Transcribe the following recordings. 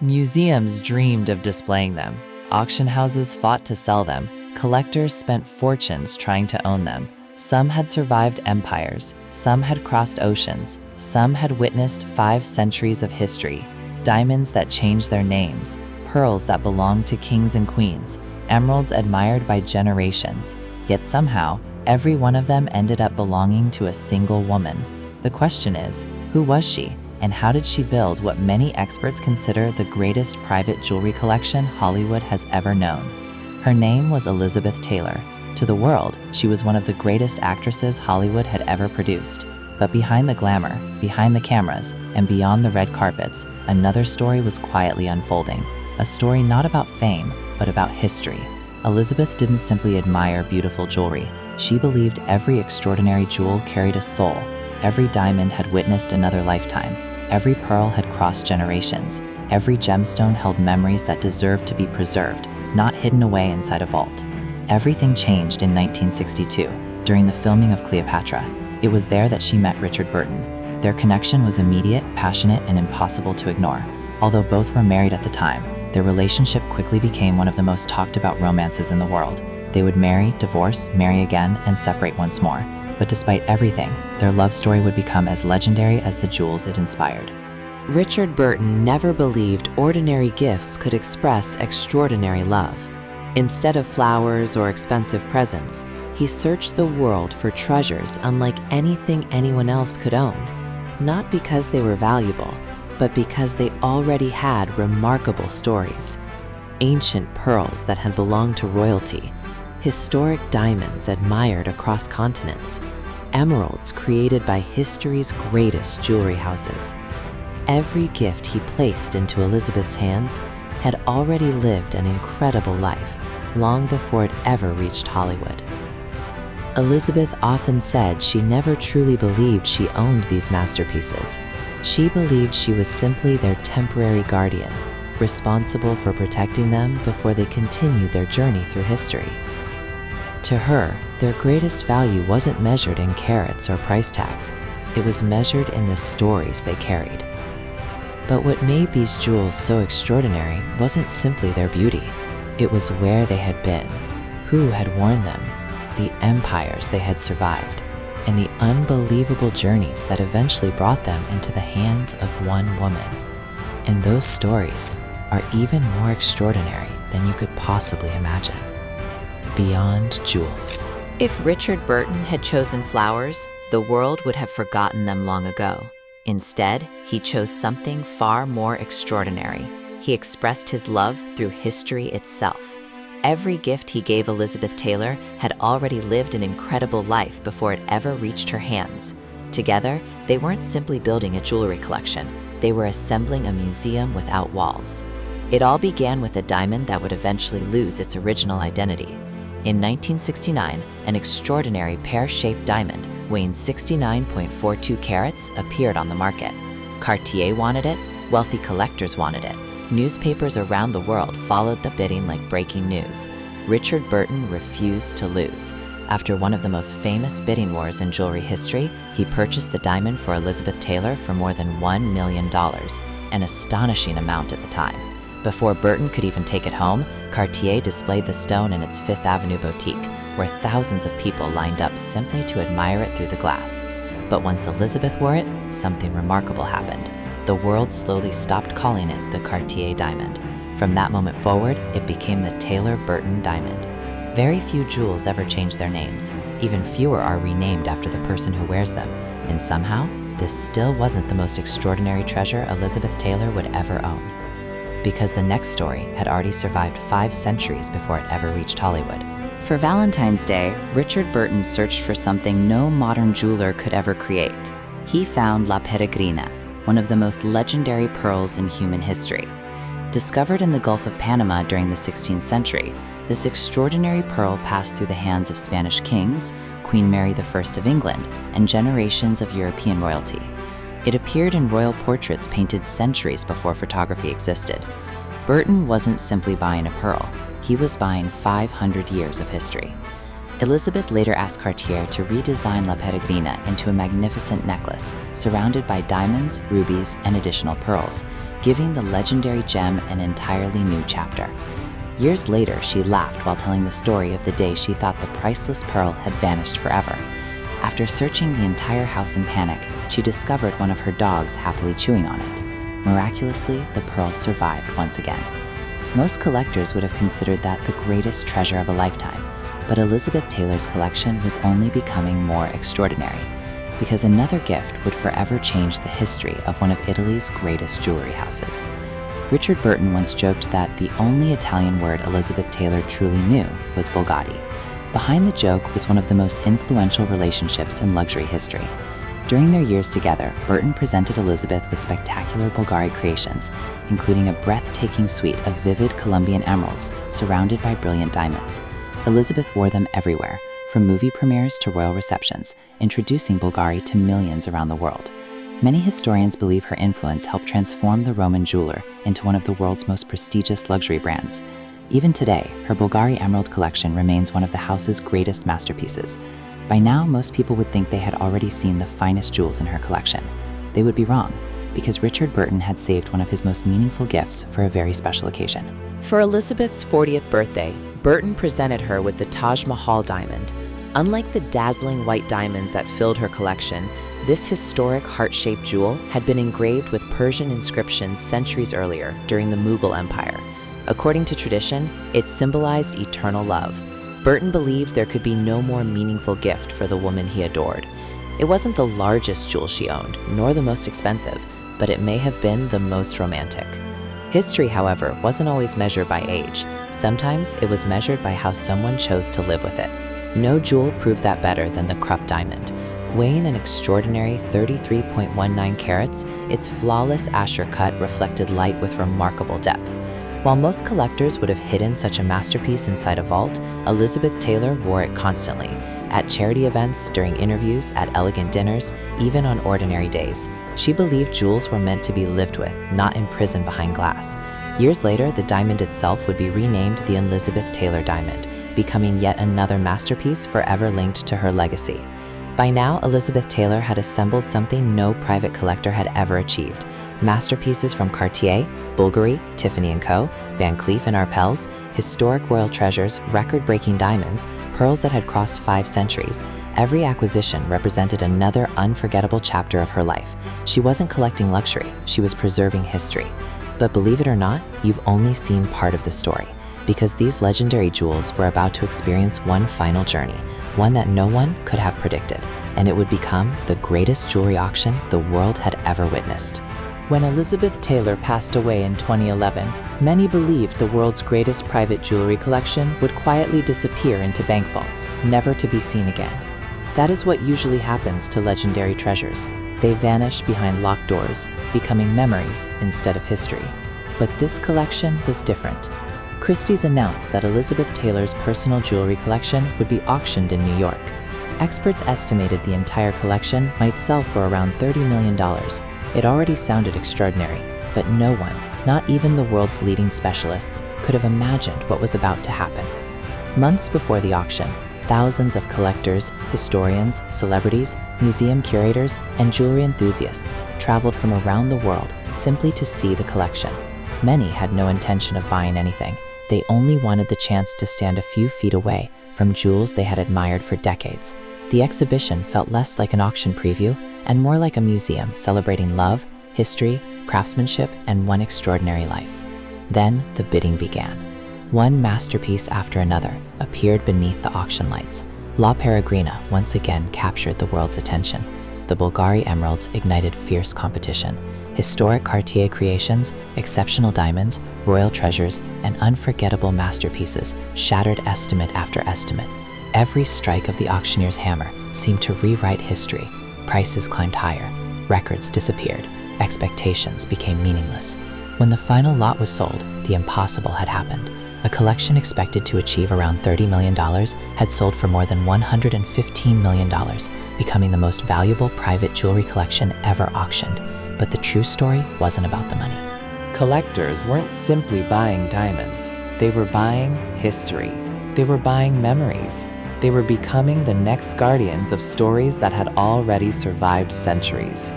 Museums dreamed of displaying them. Auction houses fought to sell them. Collectors spent fortunes trying to own them. Some had survived empires. Some had crossed oceans. Some had witnessed 5 centuries of history. Diamonds that changed their names. Pearls that belonged to kings and queens. Emeralds admired by generations. Yet somehow, every one of them ended up belonging to a single woman. The question is, who was she, and how did she build what many experts consider the greatest private jewelry collection Hollywood has ever known? Her name was Elizabeth Taylor. To the world, she was one of the greatest actresses Hollywood had ever produced. But behind the glamour, behind the cameras, and beyond the red carpets, another story was quietly unfolding. A story not about fame, but about history. Elizabeth didn't simply admire beautiful jewelry. She believed every extraordinary jewel carried a soul. Every diamond had witnessed another lifetime. Every pearl had crossed generations. Every gemstone held memories that deserved to be preserved, not hidden away inside a vault. Everything changed in 1962, during the filming of Cleopatra. It was there that she met Richard Burton. Their connection was immediate, passionate, and impossible to ignore. Although both were married at the time, their relationship quickly became one of the most talked about romances in the world. They would marry, divorce, marry again, and separate once more. But despite everything, their love story would become as legendary as the jewels it inspired. Richard Burton never believed ordinary gifts could express extraordinary love. Instead of flowers or expensive presents, he searched the world for treasures unlike anything anyone else could own. Not because they were valuable, but because they already had remarkable stories. Ancient pearls that had belonged to royalty, historic diamonds admired across continents, emeralds created by history's greatest jewelry houses. Every gift he placed into Elizabeth's hands had already lived an incredible life, long before it ever reached Hollywood. Elizabeth often said she never truly believed she owned these masterpieces. She believed she was simply their temporary guardian, responsible for protecting them before they continued their journey through history. To her, their greatest value wasn't measured in carats or price tags. It was measured in the stories they carried. But what made these jewels so extraordinary wasn't simply their beauty. It was where they had been, who had worn them, the empires they had survived, and the unbelievable journeys that eventually brought them into the hands of one woman. And those stories are even more extraordinary than you could possibly imagine. Beyond jewels. If Richard Burton had chosen flowers, the world would have forgotten them long ago. Instead, he chose something far more extraordinary. He expressed his love through history itself. Every gift he gave Elizabeth Taylor had already lived an incredible life before it ever reached her hands. Together, they weren't simply building a jewelry collection. They were assembling a museum without walls. It all began with a diamond that would eventually lose its original identity. In 1969, an extraordinary pear-shaped diamond weighing 69.42 carats appeared on the market. Cartier wanted it, wealthy collectors wanted it. Newspapers around the world followed the bidding like breaking news. Richard Burton refused to lose. After one of the most famous bidding wars in jewelry history, he purchased the diamond for Elizabeth Taylor for more than $1 million, an astonishing amount at the time. Before Burton could even take it home, Cartier displayed the stone in its Fifth Avenue boutique, where thousands of people lined up simply to admire it through the glass. But once Elizabeth wore it, something remarkable happened. The world slowly stopped calling it the Cartier diamond. From that moment forward, it became the Taylor-Burton diamond. Very few jewels ever change their names. Even fewer are renamed after the person who wears them. And somehow, this still wasn't the most extraordinary treasure Elizabeth Taylor would ever own. Because the next story had already survived 5 centuries before it ever reached Hollywood. For Valentine's Day, Richard Burton searched for something no modern jeweler could ever create. He found La Peregrina, one of the most legendary pearls in human history. Discovered in the Gulf of Panama during the 16th century, this extraordinary pearl passed through the hands of Spanish kings, Queen Mary I of England, and generations of European royalty. It appeared in royal portraits painted centuries before photography existed. Burton wasn't simply buying a pearl, he was buying 500 years of history. Elizabeth later asked Cartier to redesign La Peregrina into a magnificent necklace surrounded by diamonds, rubies, and additional pearls, giving the legendary gem an entirely new chapter. Years later, she laughed while telling the story of the day she thought the priceless pearl had vanished forever. After searching the entire house in panic, she discovered one of her dogs happily chewing on it. Miraculously, the pearl survived once again. Most collectors would have considered that the greatest treasure of a lifetime, but Elizabeth Taylor's collection was only becoming more extraordinary, because another gift would forever change the history of one of Italy's greatest jewelry houses. Richard Burton once joked that the only Italian word Elizabeth Taylor truly knew was Bulgari. Behind the joke was one of the most influential relationships in luxury history. During their years together, Burton presented Elizabeth with spectacular Bulgari creations, including a breathtaking suite of vivid Colombian emeralds surrounded by brilliant diamonds. Elizabeth wore them everywhere, from movie premieres to royal receptions, introducing Bulgari to millions around the world. Many historians believe her influence helped transform the Roman jeweler into one of the world's most prestigious luxury brands. Even today, her Bulgari emerald collection remains one of the house's greatest masterpieces. By now, most people would think they had already seen the finest jewels in her collection. They would be wrong, because Richard Burton had saved one of his most meaningful gifts for a very special occasion. For Elizabeth's 40th birthday, Burton presented her with the Taj Mahal diamond. Unlike the dazzling white diamonds that filled her collection, this historic heart-shaped jewel had been engraved with Persian inscriptions centuries earlier during the Mughal Empire. According to tradition, it symbolized eternal love. Burton believed there could be no more meaningful gift for the woman he adored. It wasn't the largest jewel she owned, nor the most expensive, but it may have been the most romantic. History, however, wasn't always measured by age. Sometimes it was measured by how someone chose to live with it. No jewel proved that better than the Krupp diamond. Weighing an extraordinary 33.19 carats, its flawless Asher cut reflected light with remarkable depth. While most collectors would have hidden such a masterpiece inside a vault, Elizabeth Taylor wore it constantly, at charity events, during interviews, at elegant dinners, even on ordinary days. She believed jewels were meant to be lived with, not imprisoned behind glass. Years later, the diamond itself would be renamed the Elizabeth Taylor diamond, becoming yet another masterpiece forever linked to her legacy. By now, Elizabeth Taylor had assembled something no private collector had ever achieved. Masterpieces from Cartier, Bulgari, Tiffany & Co., Van Cleef & Arpels, historic royal treasures, record-breaking diamonds, pearls that had crossed 5 centuries. Every acquisition represented another unforgettable chapter of her life. She wasn't collecting luxury, she was preserving history. But believe it or not, you've only seen part of the story, because these legendary jewels were about to experience one final journey, one that no one could have predicted, and it would become the greatest jewelry auction the world had ever witnessed. When Elizabeth Taylor passed away in 2011, many believed the world's greatest private jewelry collection would quietly disappear into bank vaults, never to be seen again. That is what usually happens to legendary treasures. They vanish behind locked doors, becoming memories instead of history. But this collection was different. Christie's announced that Elizabeth Taylor's personal jewelry collection would be auctioned in New York. Experts estimated the entire collection might sell for around $30 million. It already sounded extraordinary, but no one, not even the world's leading specialists, could have imagined what was about to happen. Months before the auction, thousands of collectors, historians, celebrities, museum curators, and jewelry enthusiasts traveled from around the world simply to see the collection. Many had no intention of buying anything. They only wanted the chance to stand a few feet away from jewels they had admired for decades. The exhibition felt less like an auction preview and more like a museum celebrating love, history, craftsmanship, and one extraordinary life. Then the bidding began. One masterpiece after another appeared beneath the auction lights. La Peregrina once again captured the world's attention. The Bulgari emeralds ignited fierce competition. Historic Cartier creations, exceptional diamonds, royal treasures, and unforgettable masterpieces shattered estimate after estimate. Every strike of the auctioneer's hammer seemed to rewrite history. Prices climbed higher, records disappeared, expectations became meaningless. When the final lot was sold, the impossible had happened. A collection expected to achieve around $30 million had sold for more than $115 million, becoming the most valuable private jewelry collection ever auctioned. But the true story wasn't about the money. Collectors weren't simply buying diamonds. They were buying history. They were buying memories. They were becoming the next guardians of stories that had already survived centuries.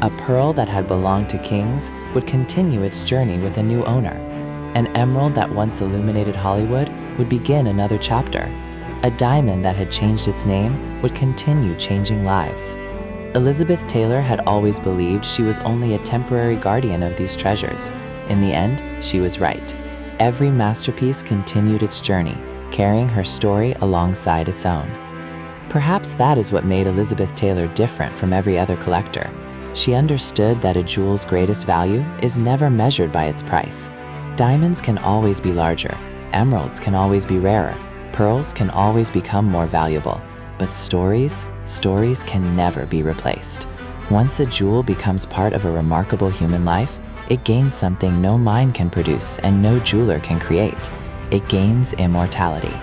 A pearl that had belonged to kings would continue its journey with a new owner. An emerald that once illuminated Hollywood would begin another chapter. A diamond that had changed its name would continue changing lives. Elizabeth Taylor had always believed she was only a temporary guardian of these treasures. In the end, she was right. Every masterpiece continued its journey, carrying her story alongside its own. Perhaps that is what made Elizabeth Taylor different from every other collector. She understood that a jewel's greatest value is never measured by its price. Diamonds can always be larger, emeralds can always be rarer, pearls can always become more valuable, but stories can never be replaced. Once a jewel becomes part of a remarkable human life, it gains something no mind can produce and no jeweler can create. It gains immortality.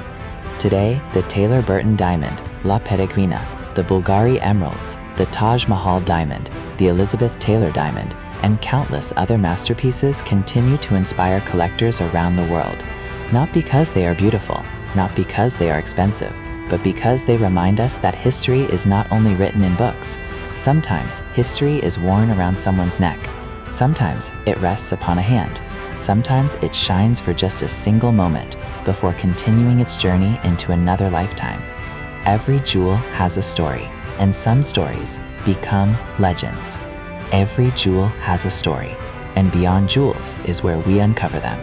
Today, the Taylor Burton diamond, La Peregrina, the Bulgari emeralds, the Taj Mahal diamond, the Elizabeth Taylor diamond, and countless other masterpieces continue to inspire collectors around the world. Not because they are beautiful, not because they are expensive, but because they remind us that history is not only written in books. Sometimes history is worn around someone's neck. Sometimes it rests upon a hand. Sometimes it shines for just a single moment before continuing its journey into another lifetime. Every jewel has a story, and some stories become legends. Every jewel has a story, and beyond jewels is where we uncover them.